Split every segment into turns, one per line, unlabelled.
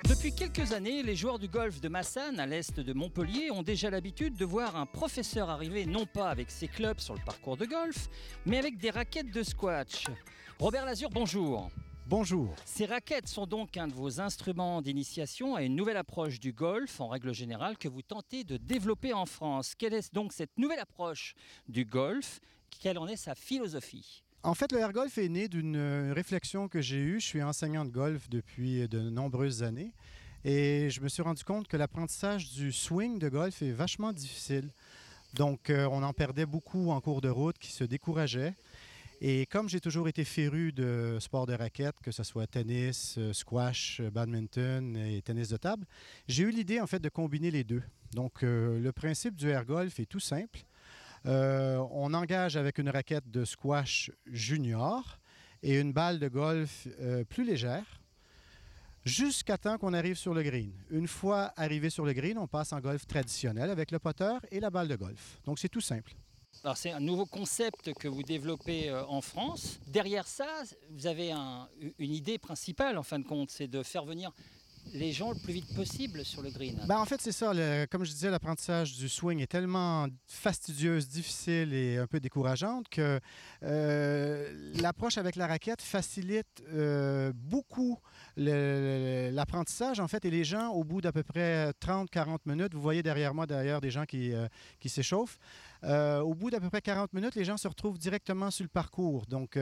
Depuis quelques années, les joueurs du golf de Massanes, à l'est de Montpellier, ont déjà l'habitude de voir un professeur arriver non pas avec ses clubs sur le parcours de golf, mais avec des raquettes de squash. Robert Lazur, bonjour.
Bonjour.
Ces raquettes sont donc un de vos instruments d'initiation à une nouvelle approche du golf, en règle générale, que vous tentez de développer en France. Quelle est donc cette nouvelle approche du golf? Quelle en est sa philosophie?
En fait, le air golf est né d'une réflexion que j'ai eue. Je suis enseignant de golf depuis de nombreuses années et je me suis rendu compte que l'apprentissage du swing de golf est vachement difficile. Donc, on en perdait beaucoup en cours de route qui se décourageaient. Et comme j'ai toujours été féru de sport de raquette, que ce soit tennis, squash, badminton et tennis de table, j'ai eu l'idée en fait de combiner les deux. Donc, le principe du air golf est tout simple. On engage avec une raquette de squash junior et une balle de golf plus légère jusqu'à temps qu'on arrive sur le green. Une fois arrivé sur le green, on passe en golf traditionnel avec le putter et la balle de golf. Donc, c'est tout simple.
Alors c'est un nouveau concept que vous développez en France. Derrière ça, vous avez une idée principale en fin de compte, c'est de faire venir les gens le plus vite possible sur le green.
En fait, c'est ça. Comme je disais, l'apprentissage du swing est tellement fastidieuse, difficile et un peu décourageante que l'approche avec la raquette facilite beaucoup l'apprentissage, en fait. Et les gens, au bout d'à peu près 30-40 minutes, vous voyez derrière moi, d'ailleurs, des gens qui s'échauffent. Au bout d'à peu près 40 minutes, les gens se retrouvent directement sur le parcours. Donc,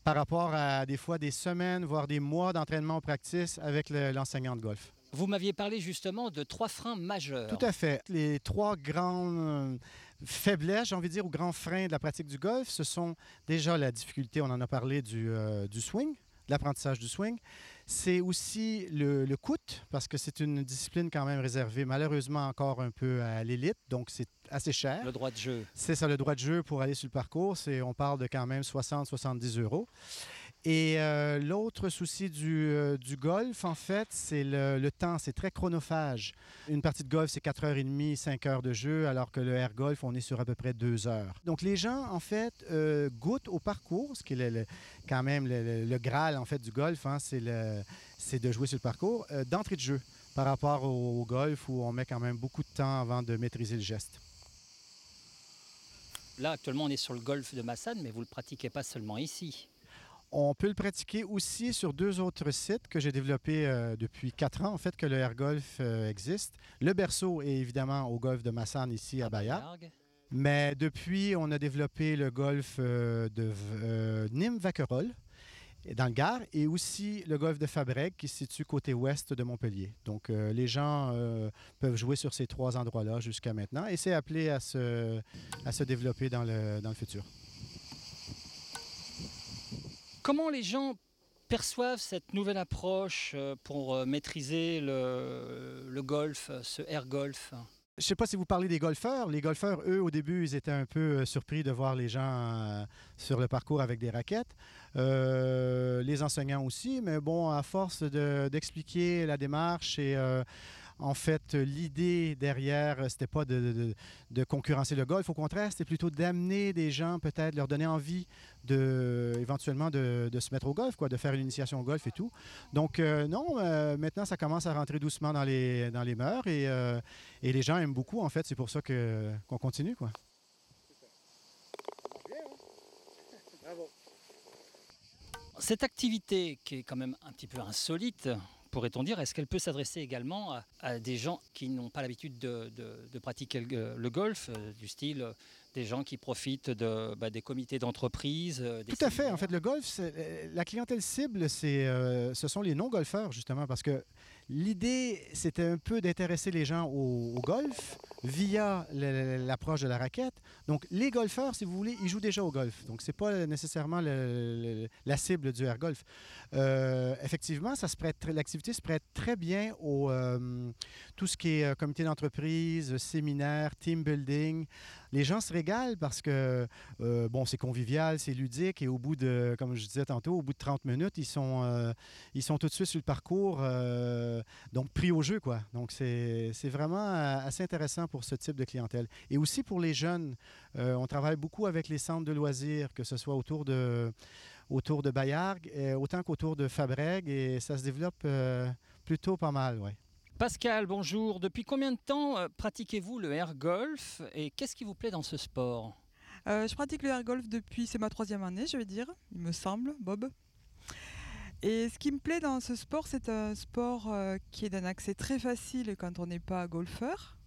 par rapport à des fois des semaines, voire des mois d'entraînement en practice avec l'enseignant de golf.
Vous m'aviez parlé justement de 3 freins majeurs.
Tout à fait. Les 3 grandes faiblesses, j'ai envie de dire, ou grands freins de la pratique du golf, ce sont déjà la difficulté, on en a parlé, du swing, de l'apprentissage du swing. C'est aussi le coût, parce que c'est une discipline quand même réservée malheureusement encore un peu à l'élite, donc c'est assez cher.
Le droit de jeu.
C'est ça, le droit de jeu pour aller sur le parcours, on parle de quand même 60-70 €. Et l'autre souci du golf, en fait, c'est le temps. C'est très chronophage. Une partie de golf, c'est 4h30, 5 heures de jeu, alors que le air golf, on est sur à peu près 2 heures. Donc, les gens, en fait, goûtent au parcours, ce qui est quand même le Graal, en fait, du golf, hein, c'est de jouer sur le parcours, d'entrée de jeu par rapport au golf où on met quand même beaucoup de temps avant de maîtriser le geste.
Là, actuellement, on est sur le golf de Massanes, mais vous ne le pratiquez pas seulement ici.
On peut le pratiquer aussi sur 2 autres sites que j'ai développés depuis 4 ans, en fait, que le air golf existe. Le berceau est évidemment au golf de Massanes, ici à Baillargues. Mais depuis, on a développé le golf de Nîmes-Vacquerolles, dans le Gard, et aussi le golf de Fabrègues, qui se situe côté ouest de Montpellier. Donc, les gens peuvent jouer sur ces 3 endroits-là jusqu'à maintenant, et c'est appelé à se développer dans le futur.
Comment les gens perçoivent cette nouvelle approche pour maîtriser le golf, ce air golf?
Je ne sais pas si vous parlez des golfeurs. Les golfeurs, eux, au début, ils étaient un peu surpris de voir les gens sur le parcours avec des raquettes. Les enseignants aussi, mais bon, à force d'expliquer la démarche et en fait, l'idée derrière, c'était pas de concurrencer le golf. Au contraire, c'était plutôt d'amener des gens, peut-être leur donner envie éventuellement de se mettre au golf, quoi, de faire une initiation au golf et tout. Donc, non, maintenant, ça commence à rentrer doucement dans les mœurs et les gens aiment beaucoup, en fait. C'est pour ça qu'on continue, quoi.
Bravo. Cette activité, qui est quand même un petit peu insolite, pourrait-on dire, est-ce qu'elle peut s'adresser également à des gens qui n'ont pas l'habitude de pratiquer le golf, du style des gens qui profitent des comités d'entreprise?
Tout à fait. En fait, le golf, la clientèle cible, ce sont les non-golfeurs, justement, parce que l'idée, c'était un peu d'intéresser les gens au golf via l'approche de la raquette. Donc, les golfeurs, si vous voulez, ils jouent déjà au golf. Donc, ce n'est pas nécessairement la cible du air golf. Effectivement, l'activité se prête très bien tout ce qui est comité d'entreprise, séminaire, team building. Les gens se régalent parce que bon, c'est convivial, c'est ludique et au bout de, comme je disais tantôt, au bout de 30 minutes, ils sont tout de suite sur le parcours, donc pris au jeu, quoi. Donc c'est vraiment assez intéressant pour ce type de clientèle. Et aussi pour les jeunes, on travaille beaucoup avec les centres de loisirs, que ce soit autour de Bayargues, autant qu'autour de Fabrègues, et ça se développe plutôt pas mal, ouais.
Pascal, bonjour. Depuis combien de temps pratiquez-vous le air golf et qu'est-ce qui vous plaît dans ce sport?
Je pratique le air golf depuis, c'est ma 3e année, je vais dire, il me semble, Bob. Et ce qui me plaît dans ce sport, c'est un sport qui est d'un accès très facile quand on n'est pas golfeur.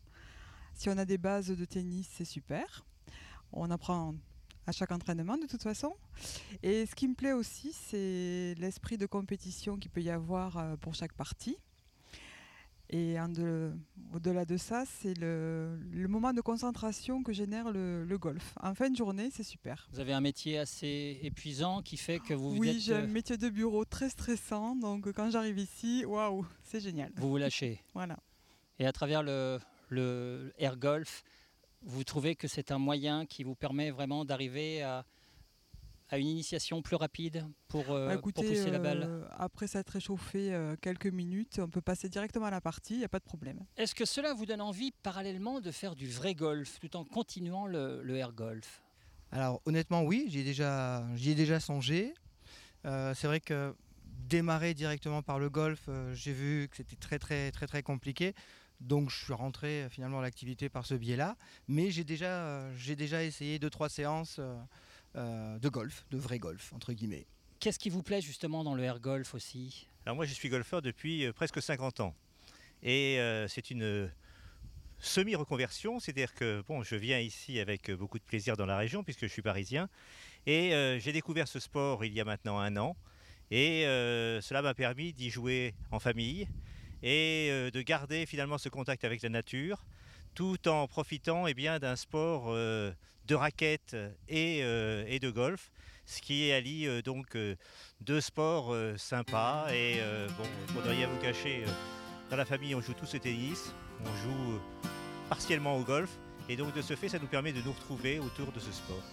Si on a des bases de tennis, c'est super. On apprend à chaque entraînement de toute façon. Et ce qui me plaît aussi, c'est l'esprit de compétition qu'il peut y avoir pour chaque partie. Et au-delà de ça, c'est le moment de concentration que génère le golf. En fin de journée, c'est super.
Vous avez un métier assez épuisant qui fait que vous
Oui, j'ai un métier de bureau très stressant, donc quand j'arrive ici, waouh, c'est génial.
vous lâchez.
Voilà.
Et à travers le air golf, vous trouvez que c'est un moyen qui vous permet vraiment d'arriver à une initiation plus rapide pour pousser la balle?
Après s'être réchauffé quelques minutes, on peut passer directement à la partie, il n'y a pas de problème.
Est-ce que cela vous donne envie parallèlement de faire du vrai golf tout en continuant le air golf?
Alors honnêtement oui, j'y ai déjà songé. C'est vrai que démarrer directement par le golf, j'ai vu que c'était très compliqué. Donc je suis rentré finalement à l'activité par ce biais-là. Mais j'ai déjà essayé 2-3 séances de golf, de vrai golf entre guillemets.
Qu'est-ce qui vous plaît justement dans le air golf aussi?
Alors moi je suis golfeur depuis presque 50 ans. Et c'est une semi-reconversion, c'est-à-dire que bon, je viens ici avec beaucoup de plaisir dans la région puisque je suis parisien. Et j'ai découvert ce sport il y a maintenant 1 an. Et cela m'a permis d'y jouer en famille et de garder finalement ce contact avec la nature tout en profitant d'un sport de raquette et de golf, ce qui allie donc 2 sports sympas. Et bon, pour ne rien vous cacher, dans la famille on joue tous au tennis, on joue partiellement au golf, et donc de ce fait ça nous permet de nous retrouver autour de ce sport.